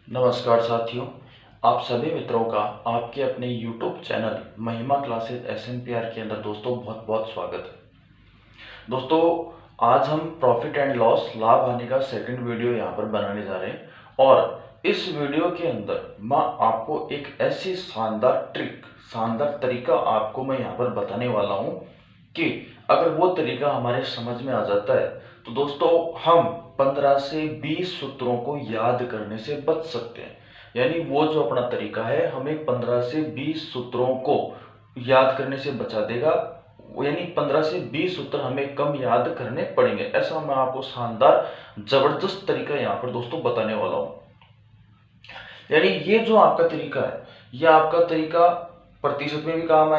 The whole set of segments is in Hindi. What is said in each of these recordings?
नमस्कार साथियों, आप सभी मित्रों का आपके अपने YouTube चैनल महिमा क्लासेस SMPR के अंदर दोस्तों बहुत बहुत स्वागत है। दोस्तों आज हम प्रॉफिट एंड लॉस लाभ हानि का सेकंड वीडियो यहाँ पर बनाने जा रहे हैं और इस वीडियो के अंदर मैं आपको एक ऐसी शानदार तरीका आपको मैं यहाँ पर बताने वाला हूँ कि अगर वो तरीका हमारे समझ में आ जाता है तो दोस्तों हम 15 से 20 सूत्रों को याद करने से बच सकते हैं। यानी वो जो अपना तरीका है हमें 15 से 20 सूत्रों को याद करने से बचा देगा। यानी 15 से 20 सूत्र हमें कम याद करने पड़ेंगे। ऐसा मैं आपको शानदार जबरदस्त तरीका यहाँ पर दोस्तों बताने वाला हूँ। यानी ये जो आपका तरीका है, ये आपका तरीका प्रतिशत में भी काम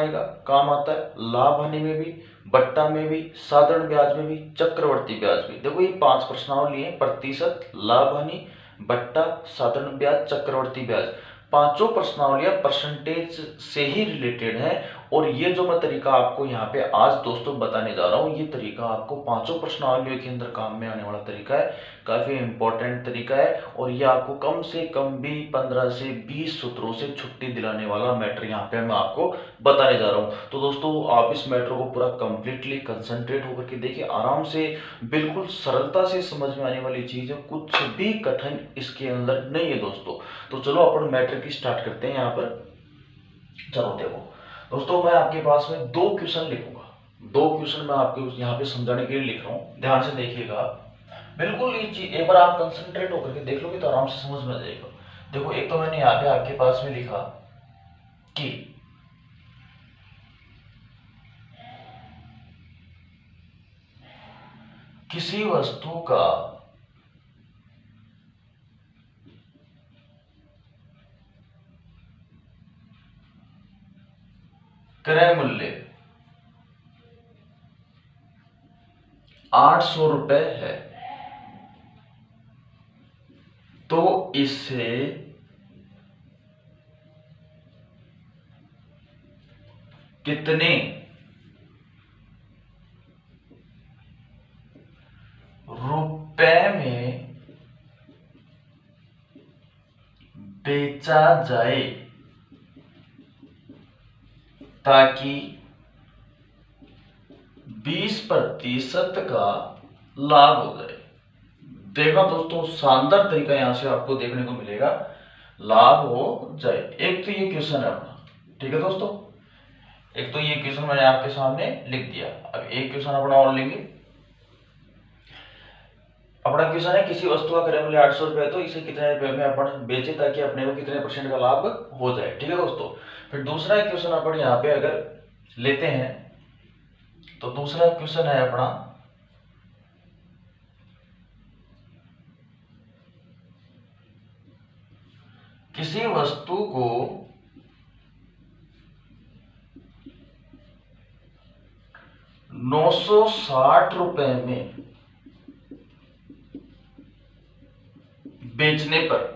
आता है, लाभ हानि में भी, बट्टा में भी, साधारण ब्याज में भी, चक्रवर्ती ब्याज भी। देखो ये 5 प्रश्नावली है: प्रतिशत, लाभ हानि, बट्टा, साधारण ब्याज, चक्रवर्ती ब्याज। पांचों प्रश्नावलियां परसेंटेज से ही रिलेटेड है। और ये जो मैं तरीका आपको यहाँ पे आज दोस्तों बताने जा रहा हूँ, ये तरीका आपको पांचों प्रश्नावलियों के अंदर काम में आने वाला तरीका है। काफी इंपॉर्टेंट तरीका है और ये आपको कम से कम भी 15 से 20 सूत्रों से छुट्टी दिलाने वाला मैटर यहाँ पे मैं आपको बताने जा रहा हूँ। तो दोस्तों आप इस मैटर को पूरा कंप्लीटली कंसंट्रेट होकर के देखिए, आराम से, बिल्कुल सरलता से समझ में आने वाली चीज है, कुछ भी कठिन इसके अंदर नहीं है दोस्तों। तो चलो अपन मैटर की स्टार्ट करते हैं यहाँ पर। चलो देखो दोस्तों, मैं आपके पास में 2 क्वेश्चन लिखूंगा। 2 क्वेश्चन मैं आपको यहाँ पे समझाने के लिए लिख रहा हूँ, ध्यान से देखिएगा। बिल्कुल ये चीज एक बार आप कंसंट्रेट होकर के देख लोगे तो आराम से समझ में आ जाएगा। देखो एक तो मैंने यहाँ पे आपके पास में लिखा कि किसी वस्तु का क्रय मूल्य 800 रुपए है, तो इससे कितने रुपए में बेचा जाए ताकि 20% का लाभ हो जाए। देखना दोस्तों, शानदार तरीका यहां से आपको देखने को मिलेगा, लाभ हो जाए। एक तो ये क्वेश्चन है अपना, ठीक है दोस्तों। एक तो ये क्वेश्चन मैंने आपके सामने लिख दिया। अब एक क्वेश्चन अपना और लेंगे। अपना क्वेश्चन है किसी वस्तु का क्रय मूल्य 800 रुपए है, तो इसे कितने रुपए में अपन बेचे ताकि अपने को कितने % का लाभ हो जाए, ठीक है दोस्तों। फिर दूसरा क्वेश्चन अपन यहाँ पे अगर लेते हैं तो दूसरा क्वेश्चन है अपना किसी वस्तु को 960 रुपए में बेचने पर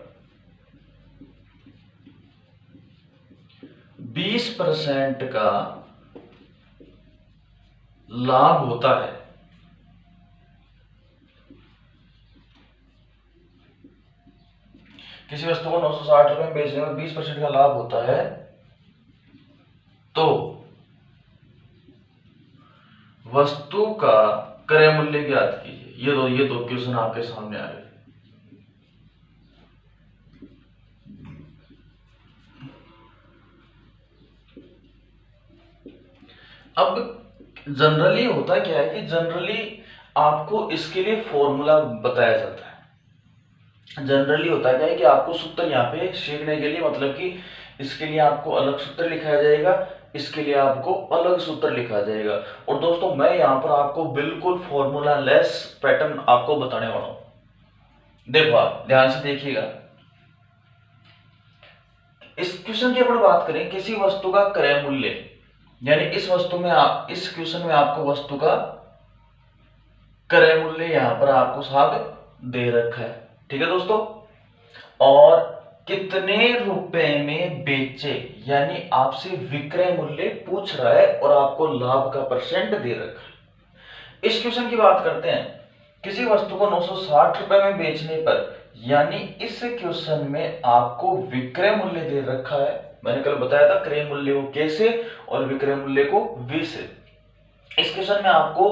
20% का लाभ होता है। किसी वस्तु को 960 रुपए में बेचने पर 20% का लाभ होता है, तो वस्तु का क्रय मूल्य ज्ञात कीजिए। ये दो क्वेश्चन आपके सामने आ रहे हैं। अब जनरली होता क्या है कि जनरली आपको इसके लिए फॉर्मूला बताया जाता है। जनरली होता क्या है कि आपको सूत्र यहाँ पे सीखने के लिए, मतलब कि इसके लिए आपको अलग सूत्र लिखाया जाएगा, इसके लिए आपको अलग सूत्र लिखा जाएगा। और दोस्तों मैं यहाँ पर आपको बिल्कुल फॉर्मूला लेस पैटर्न आपको बताने वाला हूं। देखो आप ध्यान से देखिएगा। इस क्वेश्चन की अपन बात करें, किसी वस्तु का क्रय मूल्य, यानी इस क्वेश्चन में आपको वस्तु का क्रय मूल्य यहां पर आपको साहब दे रखा है, ठीक है दोस्तों। और कितने रुपए में बेचे, यानी आपसे विक्रय मूल्य पूछ रहा है और आपको लाभ का % दे रखा है। इस क्वेश्चन की बात करते हैं, किसी वस्तु को 960 रुपए में बेचने पर यानी इस क्वेश्चन में आपको विक्रय मूल्य दे रखा है, मैंने कल बताया था क्रय मूल्य को कैसे और विक्रय मूल्य को वी से। इस क्वेश्चन में आपको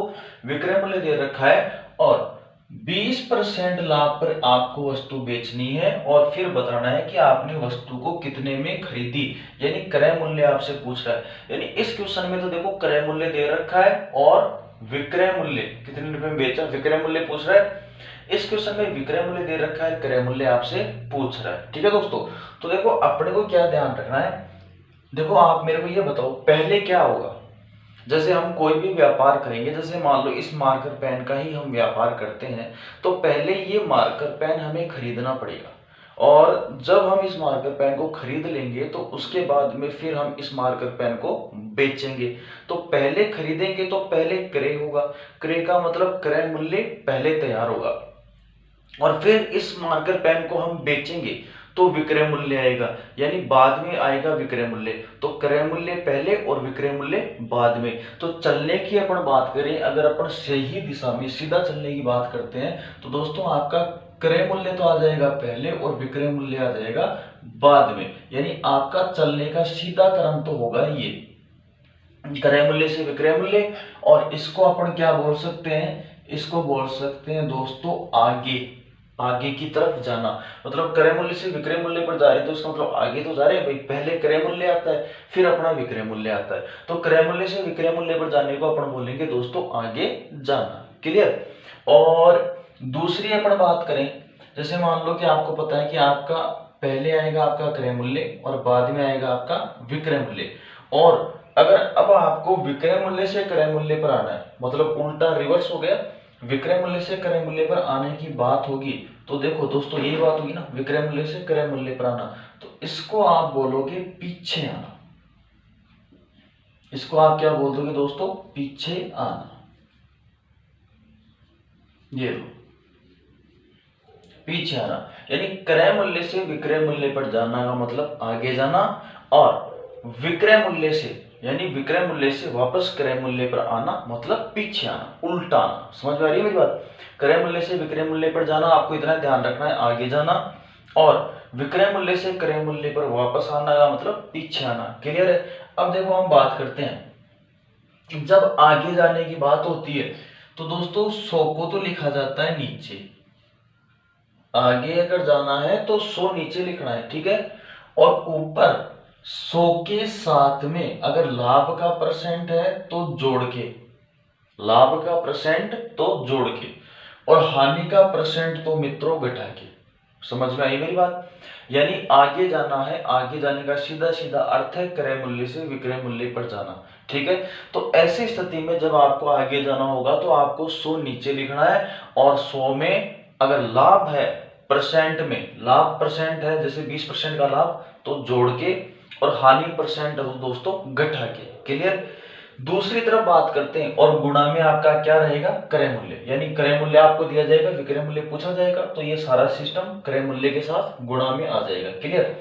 विक्रय मूल्य दे रखा है और 20% लाभ पर आपको वस्तु बेचनी है और फिर बताना है कि आपने वस्तु को कितने में खरीदी, यानी क्रय मूल्य आपसे पूछ रहा है। यानी इस क्वेश्चन में तो देखो क्रय मूल्य दे रखा है और विक्रय मूल्य कितने रुपए में बेचा, विक्रय मूल्य पूछ रहा है। इस क्वेश्चन में विक्रय मूल्य दे रखा है, क्रय मूल्य आपसे पूछ रहा है। ठीक है दोस्तों, तो देखो अपने को क्या ध्यान रखना है, देखो आप मेरे को ये बताओ पहले क्या होगा। जैसे हम कोई भी व्यापार करेंगे, जैसे मान लो इस मार्कर पेन का ही हम व्यापार करते हैं, तो पहले ये मार्कर पेन हमें खरीदना पड़ेगा और जब हम इस मार्कर पेन को खरीद लेंगे तो उसके बाद में फिर हम इस मार्कर पेन को बेचेंगे। तो पहले खरीदेंगे तो पहले क्रय होगा, क्रय का मतलब क्रय मूल्य पहले तैयार होगा और फिर इस मार्कर पेन को हम बेचेंगे तो विक्रय मूल्य आएगा, यानी बाद में आएगा विक्रय मूल्य। तो क्रय मूल्य पहले और विक्रय मूल्य बाद में। तो चलने की अपन बात करें, अगर अपन सही दिशा में सीधा चलने की बात करते हैं तो दोस्तों आपका क्रय मूल्य तो आ जाएगा पहले और विक्रय मूल्य आ जाएगा बाद में, यानी आपका चलने का सीधा क्रम तो होगा ये क्रय मूल्य से विक्रय मूल्य। और इसको अपन क्या बोल सकते हैं, इसको बोल सकते हैं दोस्तों आगे, आगे की तरफ जाना। मतलब क्रय मूल्य से विक्रय मूल्य पर जा रहे हैं तो इसका मतलब आगे तो जा रहे हैं भाई, पहले क्रय मूल्य आता है फिर अपना विक्रय मूल्य आता है। तो क्रय मूल्य से विक्रय मूल्य पर जाने को अपन बोलेंगे दोस्तों आगे जाना। क्लियर। और दूसरी अपन बात करें, जैसे मान लो कि आपको पता है कि आपका पहले आएगा आपका क्रय मूल्य और बाद में आएगा आपका विक्रय मूल्य। और अगर अब आपको विक्रय मूल्य से क्रय मूल्य पर आना है, मतलब उल्टा रिवर्स हो गया, विक्रय मूल्य से क्रय मूल्य पर आने की बात होगी तो देखो दोस्तों यही बात होगी ना, विक्रय मूल्य से क्रय मूल्य पर आना, तो इसको आप बोलोगे पीछे आना। इसको आप क्या बोल दोगे दोस्तों, पीछे आना। ये लो पीछे आना, यानी क्रय मूल्य से विक्रय मूल्य पर जाना का मतलब आगे जाना और विक्रय मूल्य से यानी विक्रय मूल्य से वापस क्रय मूल्य पर आना मतलब पीछे आना, उल्टा आना। समझ में आ रही है मेरी बात। क्रय मूल्य से विक्रय मूल्य पर जाना, आपको इतना ध्यान रखना है आगे जाना, और विक्रय मूल्य से क्रय मूल्य पर वापस आना का मतलब पीछे आना। क्लियर है। अब देखो हम बात करते हैं, जब आगे जाने की बात होती है तो दोस्तों 100 को तो लिखा जाता है नीचे, आगे अगर जाना है तो 100 नीचे लिखना है, ठीक है। और ऊपर 100 के साथ में अगर लाभ का परसेंट है तो जोड़ के, लाभ का परसेंट तो जोड़ के, और हानि का परसेंट तो मित्रों घटा के। समझ में आई मेरी बात। यानी आगे जाना है, आगे जाने का सीधा सीधा अर्थ है क्रय मूल्य से विक्रय मूल्य पर जाना, ठीक है। तो ऐसी स्थिति में जब आपको आगे जाना होगा तो आपको 100 नीचे लिखना है और 100 में अगर लाभ है परसेंट में, लाभ परसेंट है जैसे 20% का लाभ तो जोड़ के, और हानि परसेंट है तो दोस्तों घटा के। क्लियर। दूसरी तरफ बात करते हैं और गुणा में आपका क्या रहेगा, क्रय मूल्य, यानी क्रय मूल्य आपको दिया जाएगा, विक्रय मूल्य पूछा जाएगा, तो ये सारा सिस्टम क्रय मूल्य के साथ गुणा में आ जाएगा। क्लियर।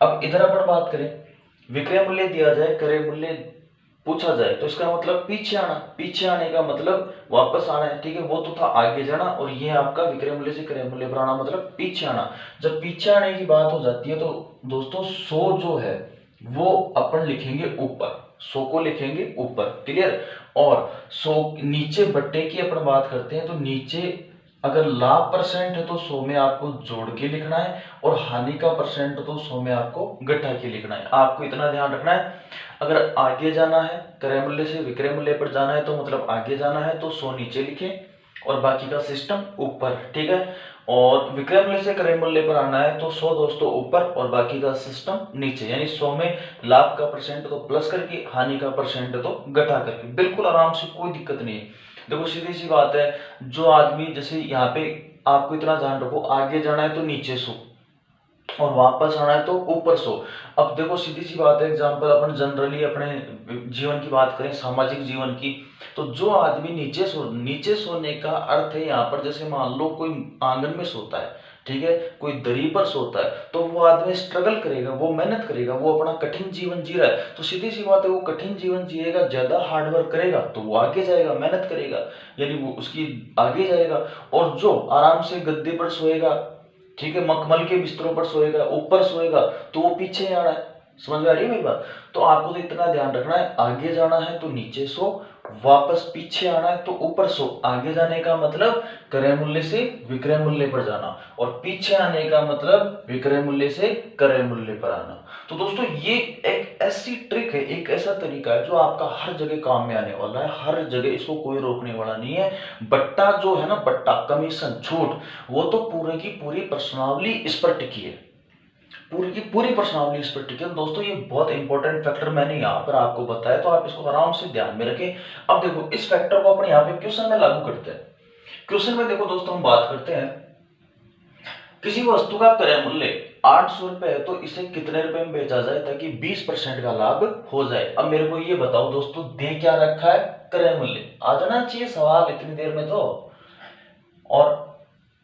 अब इधर अपन बात करें, विक्रय मूल्य दिया जाए, क्रय मूल्य पूछा जाए, तो इसका मतलब पीछे आना, पीछे आने का मतलब वापस आना है, ठीक है। वो तो था आगे जाना और ये आपका विक्रय मूल्य से क्रय मूल्य पर आना मतलब पीछे आना। जब पीछे आने की बात हो जाती है तो दोस्तों 100 जो है वो अपन लिखेंगे ऊपर, 100 को लिखेंगे ऊपर। क्लियर। और 100 नीचे बट्टे की अपन बात करते हैं तो नीचे अगर लाभ परसेंट है तो 100 में आपको जोड़ के लिखना है, और हानि का परसेंट तो 100 में आपको घटा के लिखना है। आपको इतना ध्यान रखना है, अगर आगे जाना है क्रय मूल्य से विक्रय मूल्य पर जाना है तो मतलब आगे जाना है तो 100 नीचे लिखे और बाकी का सिस्टम ऊपर, ठीक है। और विक्रय मूल्य से क्रय मूल्य पर आना है तो 100 दोस्तों ऊपर और बाकी का सिस्टम नीचे, यानी 100 में लाभ का परसेंट तो प्लस करके, हानि का परसेंट तो घटा करके। बिल्कुल आराम से, कोई दिक्कत नहीं है। देखो सीधी सी बात है, जो आदमी जैसे यहाँ पे आपको इतना ध्यान रखो, आगे जाना है तो नीचे 100 और वापस आना है तो ऊपर 100। अब देखो सीधी सी बात है, एग्जांपल अपन जनरली अपने जीवन की बात करें, सामाजिक जीवन की, तो जो आदमी नीचे सोने का अर्थ है यहाँ पर, जैसे मान लो कोई आंगन में सोता है, ठीक है, कोई दरी पर सोता है, तो वो आदमी स्ट्रगल करेगा, वो मेहनत करेगा, वो अपना कठिन जीवन जी रहा है, तो सीधी सी बात है वो कठिन जीवन जिएगा, ज्यादा हार्डवर्क करेगा तो वो आगे जाएगा, मेहनत करेगा, यानी वो उसकी आगे जाएगा। और जो आराम से गद्दे पर सोएगा, ठीक है, मखमल के बिस्तरों पर सोएगा, ऊपर सोएगा तो वो पीछे आना है। समझ में आ रही है मेरी बात? तो आपको तो इतना ध्यान रखना है, आगे जाना है तो नीचे सो, वापस पीछे आना है तो ऊपर सो। आगे जाने का मतलब क्रय मूल्य से विक्रय मूल्य पर जाना, और पीछे आने का मतलब विक्रय मूल्य से क्रय मूल्य पर आना। तो दोस्तों ये एक ऐसी ट्रिक है, एक ऐसा तरीका है जो आपका हर जगह काम में आने वाला है, हर जगह इसको कोई रोकने वाला नहीं है। बट्टा जो है ना, बट्टा, कमीशन, छूट, वो तो पूरी की पूरी प्रश्नावली इस पर टिकी है, पूरी की पूरी प्रश्नावली इस पर टिकी है। दोस्तों ये बहुत इंपॉर्टेंट फैक्टर मैंने यहाँ पर आपको बताया, तो आप इसको आराम से ध्यान में रखें। अब देखो इस फैक्टर को अपने यहाँ पे क्वेश्चन में लागू करते हैं। क्वेश्चन में देखो दोस्तों, हम बात करते हैं किसी वस्तु का क्रय मूल्य 800 रुपए है, तो इसे कितने रुपए में बेचा जाए ताकि 20% का लाभ हो जाए। अब मेरे को ये बताओ दोस्तों, दे क्या रखा है? क्रय मूल्य। आ जाना चाहिए सवाल इतनी देर में तो। और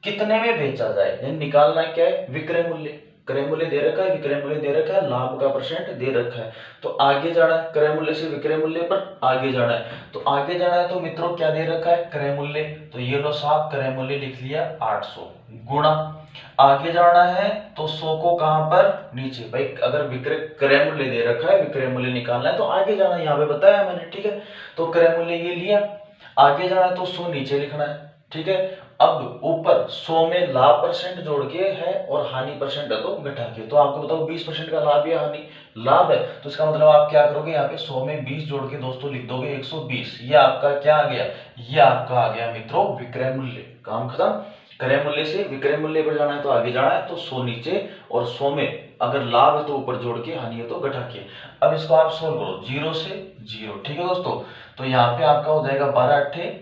कितने में बेचा जाए, निकालना क्या है? विक्रय मूल्य। क्रय मूल्य दे रखा है, विक्रय मूल्य दे रखा है, लाभ का परसेंट दे रखा है, तो आगे जाना है क्रय मूल्य से विक्रय मूल्य पर आगे जाना है। तो आगे जाना है तो मित्रों क्या दे रखा है? क्रय मूल्य। तो ये लो साहब, क्रय मूल्य लिख लिया 800 गुणा, आगे जाना है तो 100 को कहां पर? नीचे। भाई अगर विक्रय क्रय मूल्य दे रखा है, विक्रय मूल्य निकालना है तो आगे जाना है, यहाँ पे बताया मैंने, ठीक है। तो क्रय मूल्य ये लिया, आगे जाना है तो 100 नीचे लिखना है, ठीक है। अब ऊपर 100 में लाभ परसेंट जोड़ के है और हानि परसेंट है तो घटा के। तो आपको बताओ 20% का लाभ या हानि? लाभ है, तो इसका मतलब आप क्या करोगे, यहाँ पे 100 में 20 जोड़ के दोस्तों लिख दोगे 120। ये आपका क्या आ गया? ये आपका आ गया मित्रों विक्रय मूल्य। काम खत्म। क्रय मूल्य से विक्रय मूल्य पर जाना है तो आगे जाना है, तो 100 नीचे, और 100 में अगर लाभ है तो ऊपर जोड़ के, हानि है तो घटा के। अब इसको आप सोल्व करो, 0 से 0, ठीक है दोस्तों। तो यहाँ पे आपका हो जाएगा 12 अट्ठे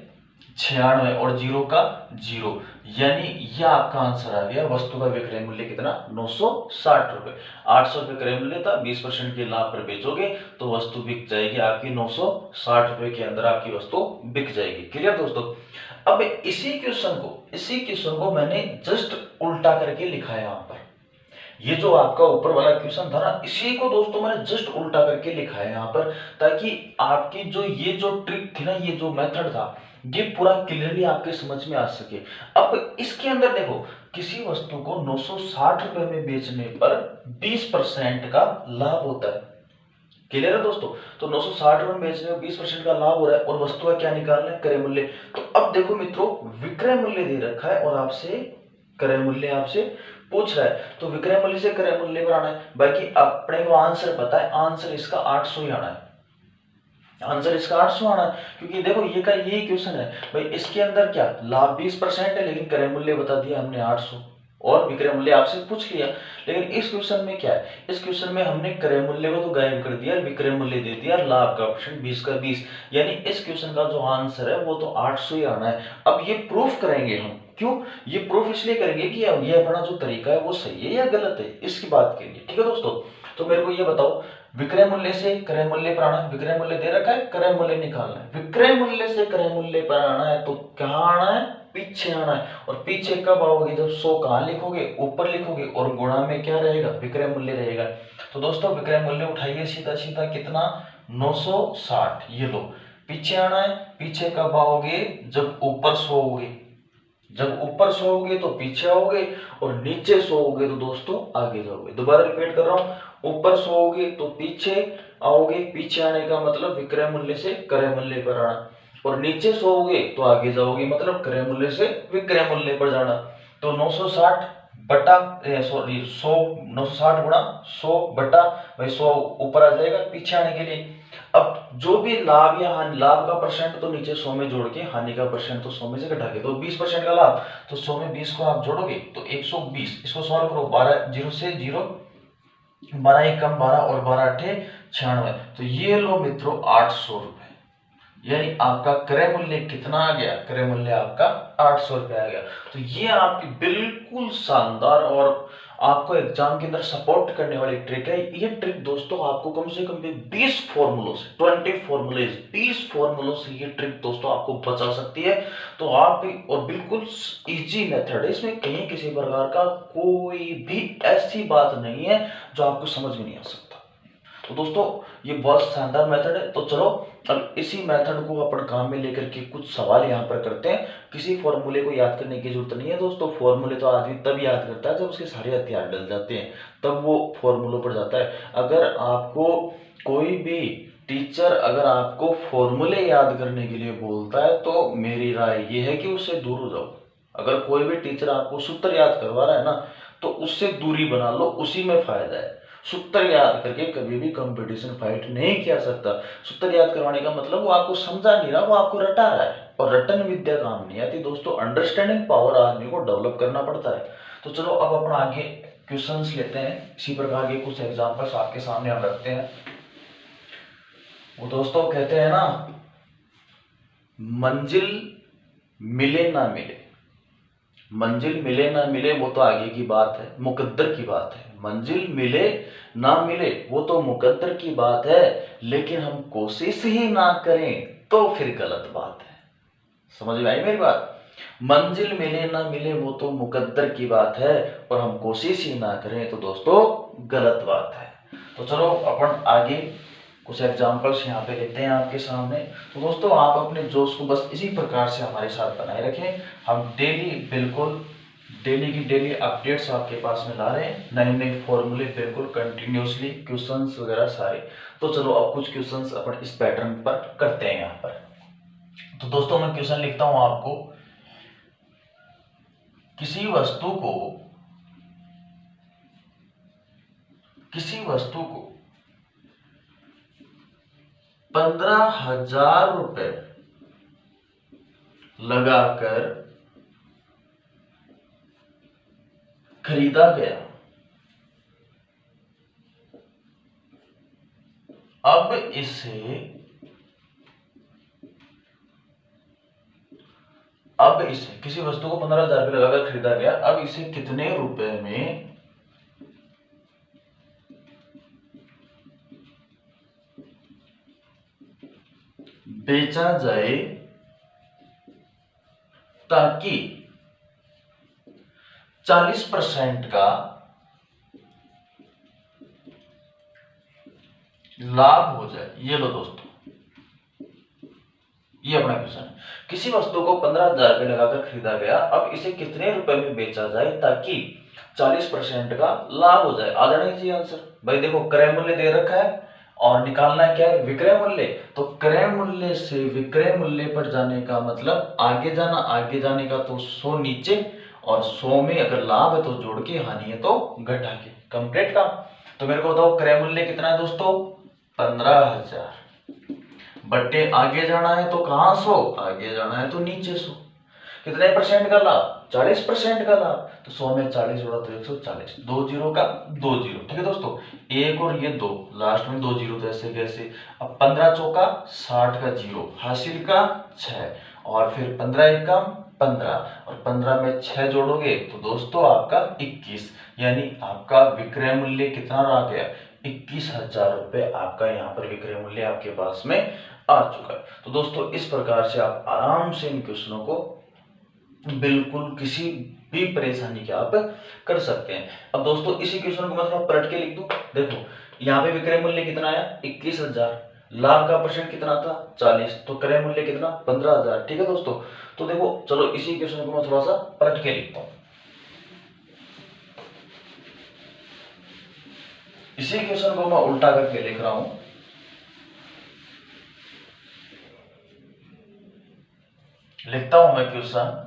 96 और 0 का 0, यानी यह आपका आंसर आ गया। वस्तु का विक्रय मूल्य कितना? 960 रुपए। 800 रुपए क्रय मूल्य था, 20% के लाभ पर बेचोगे तो वस्तु बिक जाएगी आपकी 960 रुपए के अंदर, आपकी वस्तु बिक जाएगी। क्लियर दोस्तों? अब इसी क्वेश्चन को मैंने जस्ट उल्टा करके लिखा है यहाँ पर। ये जो आपका ऊपर वाला क्वेश्चन था ना, इसी को दोस्तों मैंने जस्ट उल्टा करके लिखा है यहाँ पर, ताकि आपकी जो ये जो ट्रिक थी ना, ये जो मेथड था, ये पूरा क्लियरली आपके समझ में आ सके। अब इसके अंदर देखो, किसी वस्तु को 960 रुपए में बेचने पर 20% का लाभ होता है। क्लियर है दोस्तों? तो 960 रुपए में बेचने में 20% का लाभ हो रहा है, और वस्तु का क्या निकालना है? क्रय मूल्य। तो अब देखो मित्रों, विक्रय मूल्य दे रखा है और आपसे क्रय मूल्य आपसे पूछ रहा है, तो विक्रय मूल्य से क्रय मूल्य पर आना है। बाकी अपने को आंसर पता है, आंसर इसका 800 ही आना है, आंसर इसका 800 आना है, क्योंकि देखो ये का यही क्वेश्चन है भाई। इसके अंदर क्या लाभ 20% है, लेकिन क्रय मूल्य बता दिया हमने 800, और विक्रय मूल्य आपसे पूछ लिया। लेकिन इस क्वेश्चन में क्या है? इस क्वेश्चन में हमने क्रय मूल्य को तो गायब कर दिया, विक्रय मूल्य दे दिया, लाभ का परसेंट 20 का 20, यानी इस क्वेश्चन का जो आंसर है वो तो 800 ही आना है। अब ये प्रूफ करेंगे हम। क्यों? ये प्रूफ इसलिए करेंगे कि ये अपना जो तरीका है वो सही है या गलत है, इसकी बात के लिए, ठीक है दोस्तों। तो मेरे को ये बताओ, विक्रय मूल्य से क्रय मूल्य पर आना है, विक्रय मूल्य दे रखा है, क्रय मूल्य निकालना है। विक्रय मूल्य से क्रय मूल्य पर आना है तो कहाँ आना है? पीछे आना है। और पीछे कब आओगे? जब 100 कहाँ लिखोगे? ऊपर लिखोगे, और गुणा में क्या रहेगा? विक्रय मूल्य रहेगा। तो दोस्तों विक्रय मूल्य उठाइए सीधा सीधा, कितना? 960। ये लो, पीछे आना है। पीछे कब आओगे? जब ऊपर सोओगे। जब ऊपर सोओगे तो पीछे आओगे, और नीचे सोओगे तो दोस्तों आगे जाओगे। दोबारा रिपीट कर रहा हूं, ऊपर सोओगे तो पीछे आओगे, पीछे आने का मतलब विक्रय मूल्य से क्रय मूल्य पर आना, और नीचे सोओगे तो आगे जाओगे, मतलब क्रय मूल्य से विक्रय मूल्य पर जाना। तो 960 बटा 960 गुणा 100 बटा भाई 100 ऊपर आ जाएगा पीछे आने के लिए। अब जो भी लाभ या हानि, लाभ का परसेंट तो नीचे 100 में जोड़ के, हानि का परसेंट तो 100 में से घटा के, तो 20% का लाभ, तो 100 में 20 को आप जोड़ोगे तो 120। इसको सॉल्व करो, 12 0 से 0, 12 एक कम 12, और 12 अट्ठे 96। तो ये लो मित्रों 800 रुपए, यानी आपका क्रय मूल्य कितना आ गया? क्रय मूल्य आपका 800 रुपए आ गया। तो ये आपकी बिल्कुल शानदार और आपको एग्जाम के अंदर सपोर्ट करने वाली ट्रिक है। ये ट्रिक दोस्तों आपको कम से कम 20 फॉर्मूलों से, 20 फॉर्मूलों से ये ट्रिक दोस्तों आपको बचा सकती है। तो आप भी, और बिल्कुल इजी मेथड है, इसमें कहीं किसी प्रकार का कोई भी ऐसी बात नहीं है जो आपको समझ में नहीं आ सकता। तो दोस्तों ये बहुत शानदार मेथड है। तो चलो अब इसी मेथड को अपन काम में लेकर के कुछ सवाल यहाँ पर करते हैं। किसी फॉर्मूले को याद करने की जरूरत नहीं है दोस्तों, फॉर्मूले तो आदमी तब याद करता है जब उसके सारे हथियार डल जाते हैं, तब वो फॉर्मूलों पर जाता है। अगर आपको कोई भी टीचर अगर आपको फॉर्मूले याद करने के लिए बोलता है तो मेरी राय ये है कि उससे दूर हो जाओ। अगर कोई भी टीचर आपको सूत्र याद करवा रहा है ना तो उससे दूरी बना लो, उसी में फायदा है। सूत्र याद करके कभी भी कंपटीशन फाइट नहीं किया सकता। सूत्र याद करवाने का मतलब वो आपको समझा नहीं रहा, वो आपको रटा रहा है, और रटन विद्या काम नहीं आती दोस्तों। अंडरस्टैंडिंग पावर आदमी को डेवलप करना पड़ता है। तो चलो अब अपन आगे क्वेश्चंस लेते हैं। इसी प्रकार के कुछ एग्जांपल्स आपके सामने हम रखते हैं। वो दोस्तों कहते हैं ना, मंजिल मिले ना मिले, मंजिल मिले ना मिले वो तो आगे की बात है, मुकद्दर की बात है। मंजिल मिले ना मिले वो तो मुकद्दर की बात है, लेकिन हम कोशिश ही ना करें तो फिर गलत बात है। समझ में आई मेरी बात? मंजिल मिले ना मिले वो तो मुकद्दर की बात है, और हम कोशिश ही ना करें तो दोस्तों गलत बात है। तो चलो अपन आगे कुछ एग्जाम्पल्स यहाँ पे लेते हैं आपके सामने। तो दोस्तों आप अपने जोश को बस इसी प्रकार से हमारे साथ बनाए रखें। हम डेली बिल्कुल डेली की डेली अपडेट्स आपके पास में ला रहे हैं, नए नए फॉर्मूले बिल्कुल कंटिन्यूसली, क्वेश्चंस वगैरह सारे। तो चलो अब कुछ क्वेश्चंस अपन इस पैटर्न पर करते हैं यहाँ पर। तो दोस्तों मैं क्वेश्चन लिखता हूं आपको, किसी वस्तु को 15,000 रुपए लगाकर खरीदा गया। अब इसे किसी वस्तु को 15,000 रुपए लगाकर खरीदा गया, अब इसे कितने रुपए में बेचा जाए ताकि 40% का लाभ हो जाए। ये लो दोस्तों, ये अपना क्वेश्चन है। किसी वस्तु को 15,000 रुपए लगाकर खरीदा गया, अब इसे कितने रुपए में बेचा जाए ताकि 40% का लाभ हो जाए। आ जाना चाहिए आंसर। भाई देखो क्रय मूल्य दे रखा है और निकालना क्या है, विक्रय मूल्य। तो क्रय मूल्य से विक्रय मूल्य पर जाने का मतलब आगे जाना, आगे जाने का तो 100 नीचे, और 100 में अगर लाभ है तो जोड़ के, हानि है तो घटा के, कंप्लीट काम। तो मेरे को बताओ क्रय मूल्य कितना है दोस्तों, 15,000 बट्टे आगे जाना है तो कहां 100, आगे जाना है तो नीचे 100। कितने परसेंट का लाभ, 40% का लाभ। तो 100 में 40 जोड़ा तो 140, 2 जीरो का 2 जीरो। ठीक है दोस्तों, एक और ये 2, लास्ट में 2 जीरो, तो ऐसे कैसे। अब 15 चौका 60 का जीरो, हासिल का 6, और फिर 15 एकम 15, और 15 में 6 जोड़ोगे तो दोस्तों आपका 21, यानी आपका विक्रय मूल्य कितना रह गया, 21,000 रुपए आपका यहाँ पर विक्रय मूल्य आपके पास में आ चुका है। तो दोस्तों इस प्रकार से आप आराम से इन क्वेश्चनों को बिल्कुल किसी भी परेशानी के आप कर सकते हैं। अब दोस्तों इसी क्वेश्चन को मैं थोड़ा पलट के लिख दूं। देखो यहाँ पे विक्रय मूल्य कितना आया, 21,000, लाभ का परसेंट कितना था, 40, तो क्रय मूल्य कितना, 15,000। ठीक है दोस्तों, तो देखो चलो इसी क्वेश्चन को मैं थोड़ा सा पलट के लिखता हूँ। इसी क्वेश्चन को मैं उल्टा करके लिख रहा हूं। लिखता हूं मैं क्वेश्चन,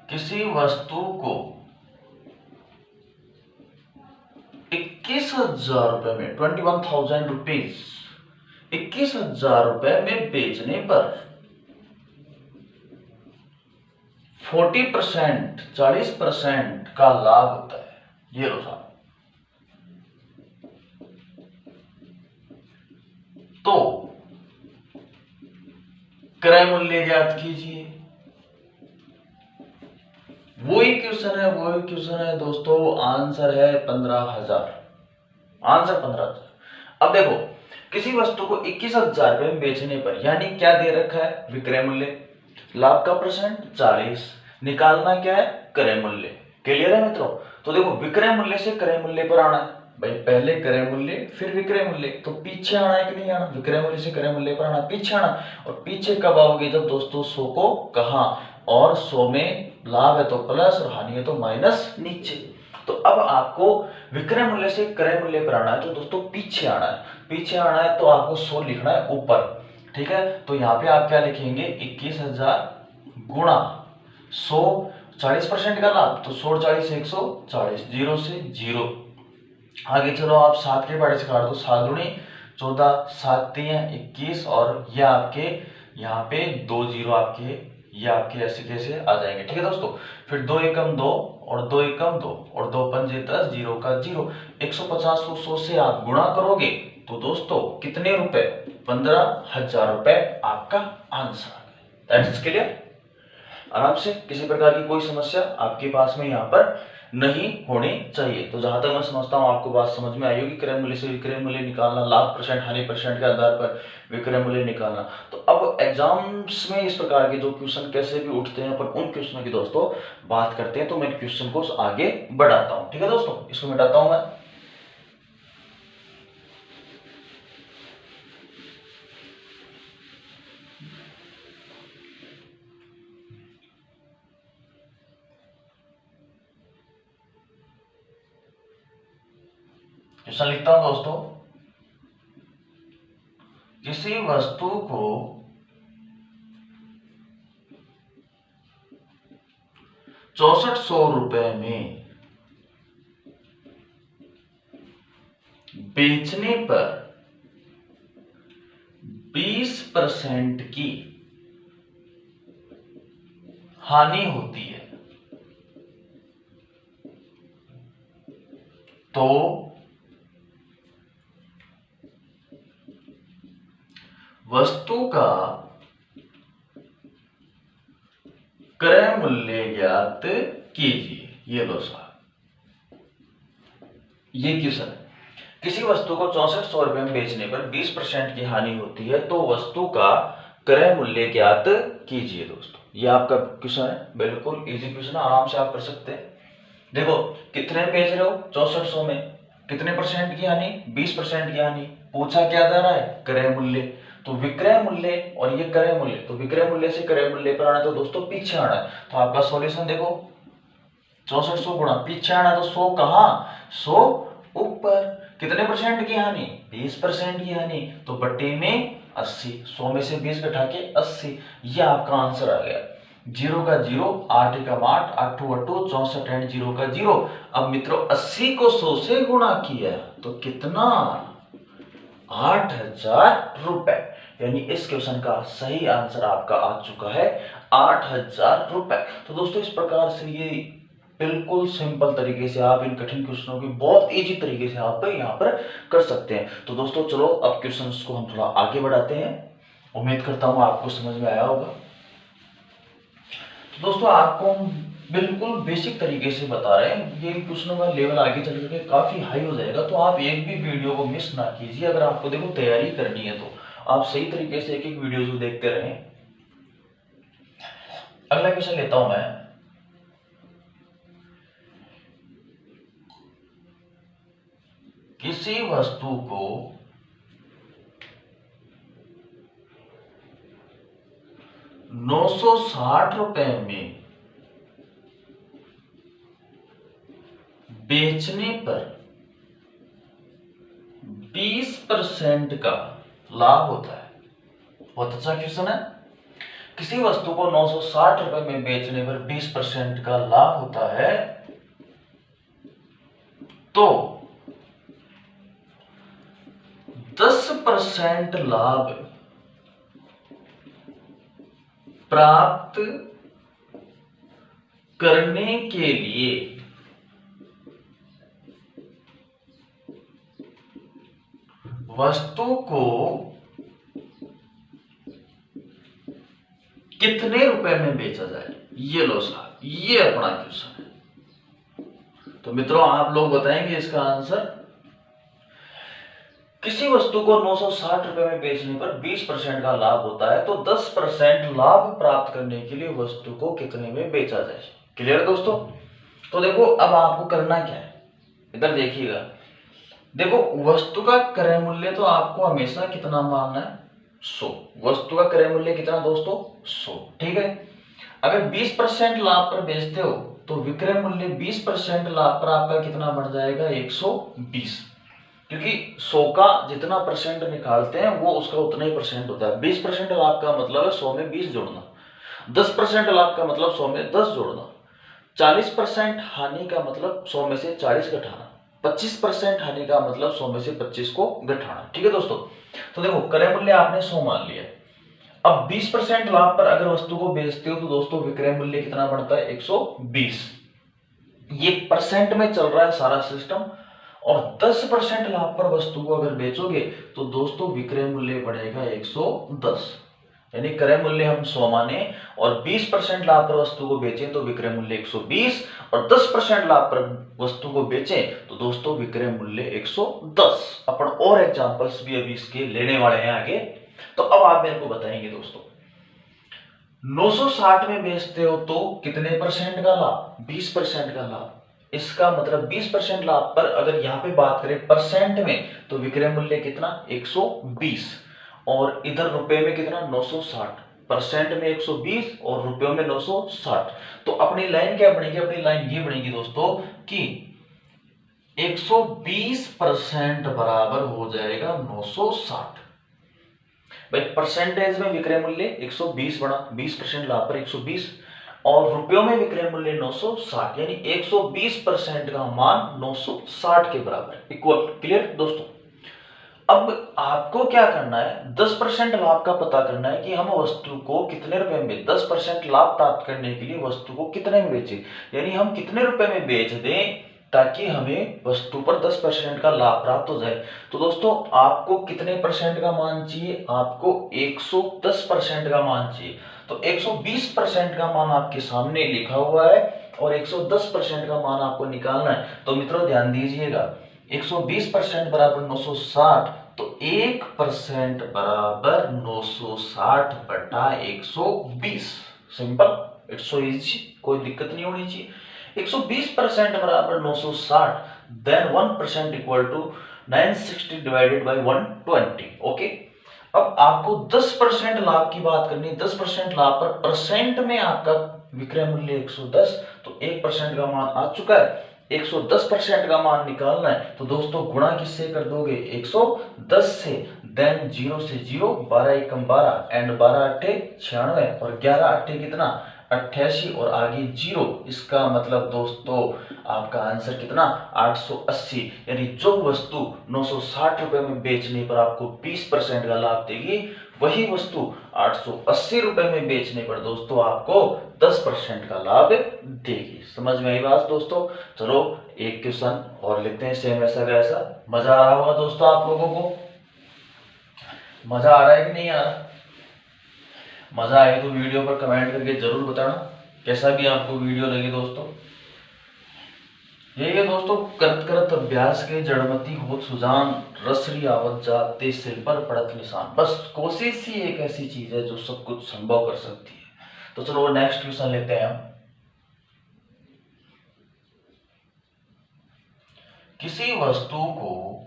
किसी वस्तु को 21,000 रुपए में, 21,000 रुपीज, 21,000 रुपए में बेचने पर 40%, 40% का लाभ होता है। ये लो साहब, तो क्रय मूल्य ज्ञात कीजिए। वही क्वेश्चन है दोस्तों, आंसर है 15,000, आंसर 15,000। अब देखो किसी वस्तु को 21,000 रुपए में बेचने पर, यानी क्या दे रखा है, विक्रय मूल्य, लाभ का परसेंट 40, निकालना क्या है, क्रय मूल्य। क्लियर है मित्रों। तो देखो विक्रय मूल्य से क्रय मूल्य पर आना है भाई, पहले क्रय मूल्य फिर विक्रय मूल्य, तो पीछे आना है कि नहीं आना, विक्रय मूल्य से क्रय मूल्य पर आना, पीछे आना। और पीछे कब आओगे, जब दोस्तों 100 को कहा और 100 में लाभ है तो प्लस और हानि है तो माइनस नीचे। तो अब आपको विक्रय मूल्य से क्रय मूल्य पर आना है, तो दोस्तों पीछे आना है। पीछे आना है तो आपको 100 लिखना है ऊपर, ठीक है। तो यहाँ पे आप क्या लिखेंगे, 21,000 गुणा 100, 40% का लाभ, तो 100 40 140, जीरो से जीरो। आगे चलो आप 7 के पहाड़े से काट दो, 7 दूनी 14, 7 3 21, और ये आपके यहाँ पे 2 जीरो आपके, ये आपके ऐसे कैसे आ जाएंगे, ठीक है दोस्तों। फिर 2 एकम 2 और 2 एकम 2 और 2 पंजे 10, जीरो का जीरो। 150 को 100 से आप गुणा करोगे तो दोस्तों कितने रुपए, 15,000 रुपए आपका आंसर आ गया। That's clear. आराम से, किसी प्रकार की कोई समस्या आपके पास में यहाँ पर नहीं होनी चाहिए। तो जहां तक मैं समझता हूँ आपको बात समझ में आई होगी, क्रय मूल्य से विक्रय मूल्य निकालना, लाभ परसेंट हानि परसेंट के आधार पर विक्रय मूल्य निकालना। तो अब एग्जाम्स में इस प्रकार के जो क्वेश्चन कैसे भी उठते हैं, अपन उन क्वेश्चनों की दोस्तों बात करते हैं। तो मैं क्वेश्चन को आगे बढ़ाता हूँ, ठीक है दोस्तों। इसको मिटाता हूं मैं। क्वेश्चन लिखता हूं दोस्तों, किसी वस्तु को 6400 रुपए में बेचने पर 20% की हानि होती है, तो वस्तु का क्रय मूल्य ज्ञात कीजिए। ये लो साहब, ये क्वेश्चन है। किसी वस्तु को 6400 रुपए में बेचने पर 20% की हानि होती है, तो वस्तु का क्रय मूल्य ज्ञात कीजिए। दोस्तों ये आपका क्वेश्चन है, बिल्कुल इजी क्वेश्चन है, आराम से आप कर सकते हैं। देखो कितने में बेच रहे हो, 6400 में, कितने परसेंट की हानि, 20% की हानि। पूछा क्या जा रहा है, क्रय मूल्य। तो विक्रय मूल्य और ये क्रय मूल्य, तो विक्रय मूल्य से क्रय मूल्य पर आना तो दोस्तों पीछे आना है। तो आपका सॉल्यूशन देखो, 6400 गुणा पीछे आना तो 100 कहां, 100 ऊपर। कितने परसेंट की हानि, 20% की हानि, तो बट्टे में 80, 100 में से 20 घटा के 80, ये आपका आंसर आ गया। जीरो का जीरो, 8 एकम 8, 8 2 64 एंड जीरो का जीरो। अब मित्रों 80 को 100 से गुणा किया तो कितना, 8,000 रुपए। यानी इस क्वेश्चन का सही आंसर आपका आ चुका है 8,000 रुपए। तो दोस्तों इस प्रकार से ये बिल्कुल सिंपल तरीके से आप इन कठिन क्वेश्चनों की बहुत इजी तरीके से आप यहाँ पर कर सकते हैं। तो दोस्तों चलो अब क्वेश्चंस को हम थोड़ा आगे बढ़ाते हैं। उम्मीद करता हूं आपको समझ में आया होगा। तो दोस्तों आपको हम बिल्कुल बेसिक तरीके से बता रहे हैं, ये क्वेश्चनों का लेवल आगे चल के काफी हाई हो जाएगा, तो आप एक भी वीडियो को मिस ना कीजिए। अगर आपको देखो तैयारी करनी है तो आप सही तरीके से एक एक वीडियो को देखते रहें। अगला क्वेश्चन लेता हूं मैं, किसी वस्तु को 960 रुपए में बेचने पर 20% का लाभ होता है। बहुत अच्छा क्वेश्चन है। किसी वस्तु को 960 रुपए में बेचने पर 20% का लाभ होता है, तो 10% लाभ प्राप्त करने के लिए वस्तु को कितने रुपए में बेचा जाए। ये लो साहब, ये अपना क्वेश्चन है। तो मित्रों आप लोग बताएंगे इसका आंसर। किसी वस्तु को 960 रुपए में बेचने पर 20% का लाभ होता है, तो 10% लाभ प्राप्त करने के लिए वस्तु को कितने में बेचा जाए। क्लियर दोस्तों। तो देखो अब आपको करना क्या है, इधर देखिएगा। देखो वस्तु का क्रय मूल्य तो आपको हमेशा कितना मानना है, 100। वस्तु का क्रय मूल्य कितना दोस्तों, 100, ठीक है। अगर 20% लाभ पर बेचते हो तो विक्रय मूल्य 20% लाभ पर आपका कितना बढ़ जाएगा, 120। क्योंकि 100 का जितना परसेंट निकालते हैं वो उसका उतना ही परसेंट होता है। 20% लाभ का मतलब है 100 में 20 जोड़ना, 10% लाभ का मतलब 100 में 10 जोड़ना, 40% हानि का मतलब 100 में से 40 घटाना, 25% हानि का मतलब 100 में से 25 को घटाना, ठीक है दोस्तों। तो देखो क्रय मूल्य आपने 100 मान लिया। अब 20% लाभ पर अगर वस्तु को बेचते हो तो दोस्तों विक्रय मूल्य कितना बढ़ता है, 120। ये परसेंट में चल रहा है सारा सिस्टम। और 10% लाभ पर वस्तु को अगर बेचोगे तो दोस्तों विक्रय मूल्य बढ़ेगा 110। यानी क्रय मूल्य हम 100 माने और 20% लाभ पर वस्तु को बेचें तो विक्रय मूल्य 120, और 10% लाभ पर वस्तु को बेचें तो दोस्तों विक्रय मूल्य 110। अपन और एग्जांपल्स भी अभी इसके लेने वाले हैं आगे। तो अब आप मेरे को बताएंगे दोस्तों, 960 में बेचते हो तो कितने परसेंट का लाभ, 20% का लाभ। इसका मतलब 20% लाभ पर अगर यहां पे बात करें परसेंट में तो विक्रय मूल्य कितना, 120, और इधर रुपए में कितना, 960। परसेंट में 120 और रुपयों में 960। तो अपनी लाइन क्या बनेगी, अपनी लाइन ये बनेगी दोस्तों कि 120% बराबर हो जाएगा 960। भाई परसेंटेज में विक्रय मूल्य 120 बना, 20% लाभ पर 120, और रुपयों में विक्रय मूल्य 960, यानी 120% का मान 960 के बराबर इक्वल। क्लियर दोस्तों। अब आपको क्या करना है, 10% लाभ का पता करना है कि हम वस्तु को कितने रुपए में, 10% लाभ प्राप्त करने के लिए वस्तु को कितने में बेचे, यानी हम कितने रुपए में बेच दें ताकि हमें वस्तु पर 10% का लाभ प्राप्त हो जाए। तो दोस्तों आपको कितने परसेंट का मान चाहिए, आपको 110% का मान चाहिए। तो 120% का मान आपके सामने लिखा हुआ है और 110% का मान आपको निकालना है। तो मित्रों ध्यान दीजिएगा, 120% बराबर 960, तो 1% बराबर 960 बटा 120। सिंपल, इट्स सो इजी, कोई दिक्कत नहीं होनी चाहिए। 120% बराबर 960, then 1% equal to 960 divided by 120। Okay, अब आपको 10% लाभ की बात करनी है। 10% लाभ पर परसेंट में आपका विक्रय मूल्य 110, तो 1% का मान आ चुका है। 110% का मान निकालना है तो दोस्तों गुणा किससे कर दोगे, 110 से, देन 0 से 0, 12 एकम 12 एंड 12 अट्ठे 96 और 11 अट्ठे कितना, 88 और आगे 0। इसका मतलब दोस्तों आपका आंसर कितना, 880। यानी जो वस्तु 960 रुपए में बेचने पर आपको 20% का लाभ देगी, वही वस्तु 880 रुपए में बेचने पर दोस्तों आपको 10% का लाभ देगी। समझ में आई बात दोस्तों। चलो एक क्वेश्चन और लेते हैं सेम ऐसा का ऐसा। मजा आ रहा होगा दोस्तों आप लोगों को, मजा आ रहा है कि नहीं आ रहा। मजा आए तो वीडियो पर कमेंट करके जरूर बताना कैसा भी आपको वीडियो लगे दोस्तों। यही है दोस्तों, करत करत अभ्यास के जड़मती होत सुजान, रसरी आवत जाते सिर पर पड़त निशान। बस कोशिश ही एक ऐसी चीज है जो सब कुछ संभव कर सकती है। तो चलो नेक्स्ट क्वेश्चन लेते हैं हम। किसी वस्तु को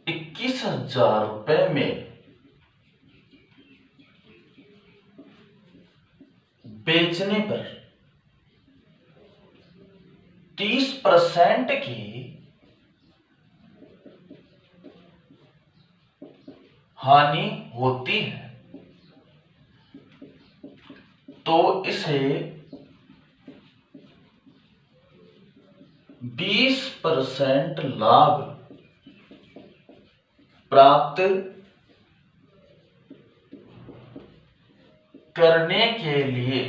₹21,000 में बेचने पर 30% की हानि होती है तो इसे 20% लाभ प्राप्त करने के लिए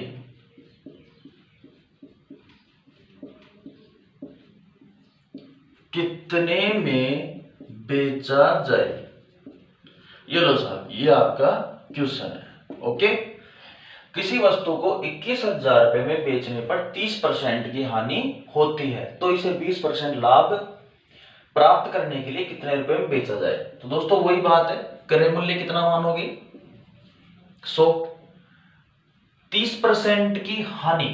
कितने में बेचा जाए। ये लो साहब, ये आपका क्वेश्चन है। ओके, किसी वस्तु को 21,000 में बेचने पर 30% की हानि होती है तो इसे 20% लाभ प्राप्त करने के लिए कितने रुपए में बेचा जाए। तो दोस्तों वही बात है, क्रय मूल्य कितना मानोगे 100, 30% की हानि,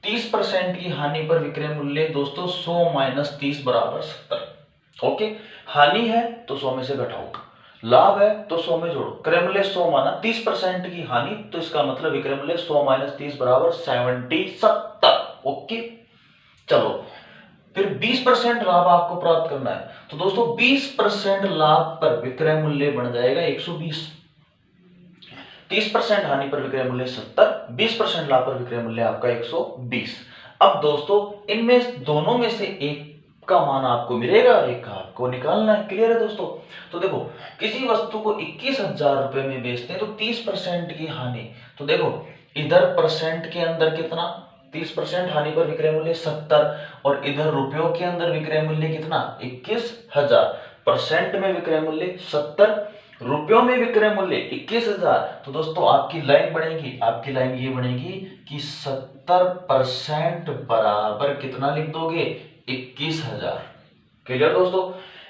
30% की हानि पर विक्रय मूल्य दोस्तों 100 माइनस 30 बराबर 70। ओके, हानि है तो 100 में से घटाओ, लाभ है तो 100 में जोड़ो, क्रय मूल्य 100 माना, 30% की हानि तो इसका मतलब विक्रय मूल्य 100 माइनस 30 बराबर 70। ओके, चलो फिर 20% लाभ आपको प्राप्त करना है, तो दोस्तों 20% लाभ पर विक्रय मूल्य बन जाएगा 120, 30% हानि पर विक्रय मूल्य 70, 20% लाभ पर विक्रय मूल्य आपका 120। अब दोस्तों इनमें दोनों में से एक का मान आपको मिलेगा और एक का आपको निकालना है। क्लियर है दोस्तों? तो देखो किसी वस्तु को 21,000 रुपए में बेचते हैं तो 30% की हानि, तो देखो इधर परसेंट के अंदर कितना, 30% हानि पर विक्रय मूल्य 70 और इधर रुपयों के अंदर विक्रय मूल्य कितना 21,000, परसेंट में विक्रय मूल्य 70, रुपयों में विक्रय मूल्य 21,000। तो दोस्तों आपकी लाइन बनेगी, आपकी लाइन ये बनेगी कि 70% बराबर कितना लिख दोगे 21,000। क्लियर दोस्तों?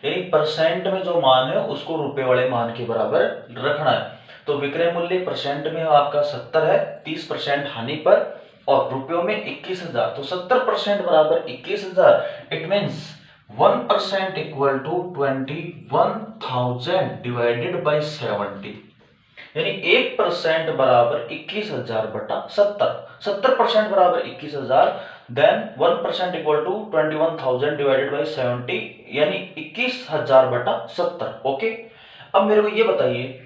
यानी परसेंट में जो मान है उसको रुपए वाले मान के बराबर रखना है। तो विक्रय मूल्य परसेंट में आपका 70 है, 30% हानि पर और रुपयों में 21,000, तो 70% बराबर 21,000। It means 1% equal to 21,000 divided by 70, यानी 1% बराबर 21,000 बटा 70, 70% बराबर 21,000, then 1% equal to 21,000 divided by 70, यानी 21,000 बटा 70। ओके, अब मेरे को ये बताइए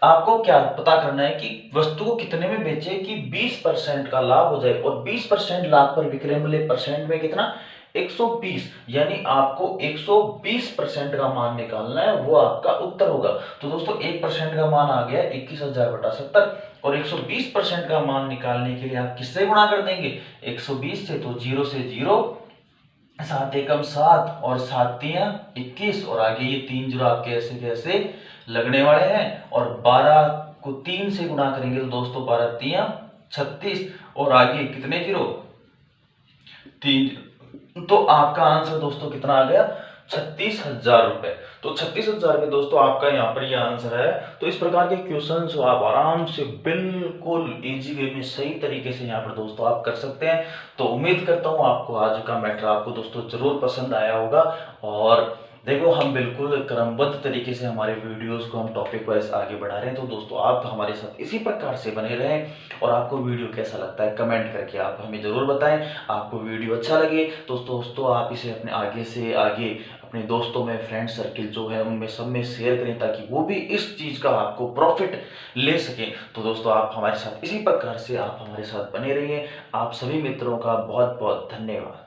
आपको क्या पता करना है कि वस्तु को कितने में बेचे कि 20% का लाभ हो जाए, और 20% लाभ पर विक्रय मूल्य परसेंट में कितना 120, यानी आपको 120% का मान निकालना है, वो आपका उत्तर होगा। तो दोस्तों 1% का मान आ गया 21,000 बटा 70 और 120% का मान निकालने के लिए आप किससे गुणा कर देंगे 120 से, तो 0 से 0, 7 एकम 7 और 7 तियां 21 और आगे ये 3 जीरो आपके ऐसे कैसे लगने वाले हैं, और 12 को 3 से गुणा करेंगे तो दोस्तों 12 तियां 36 और आगे कितने जीरो 3, तो आपका आंसर दोस्तों कितना आ गया 36,000 रुपए। तो 36,000 रुपए दोस्तों आपका यहाँ पर ये आंसर है। तो इस प्रकार के क्वेश्चंस आप आराम से बिल्कुल इजी वे में सही तरीके से यहाँ पर दोस्तों आप कर सकते हैं। तो उम्मीद करता हूँ आपको आज का मैटर आपको दोस्तों जरूर पसंद आया होगा। और देखो हम बिल्कुल क्रमबद्ध तरीके से हमारे वीडियोस को हम टॉपिक वाइज आगे बढ़ा रहे हैं। तो दोस्तों आप हमारे साथ इसी प्रकार से बने रहें, और आपको वीडियो कैसा लगता है कमेंट करके आप हमें जरूर बताएं। आपको वीडियो अच्छा लगे तो दोस्तों आप इसे अपने आगे से आगे अपने दोस्तों में, फ्रेंड सर्किल जो है उनमें सब में शेयर करें, ताकि वो भी इस चीज़ का आपको प्रॉफिट ले सकें। तो दोस्तों आप हमारे साथ इसी प्रकार से आप हमारे साथ बने रहिए। आप सभी मित्रों का बहुत बहुत धन्यवाद।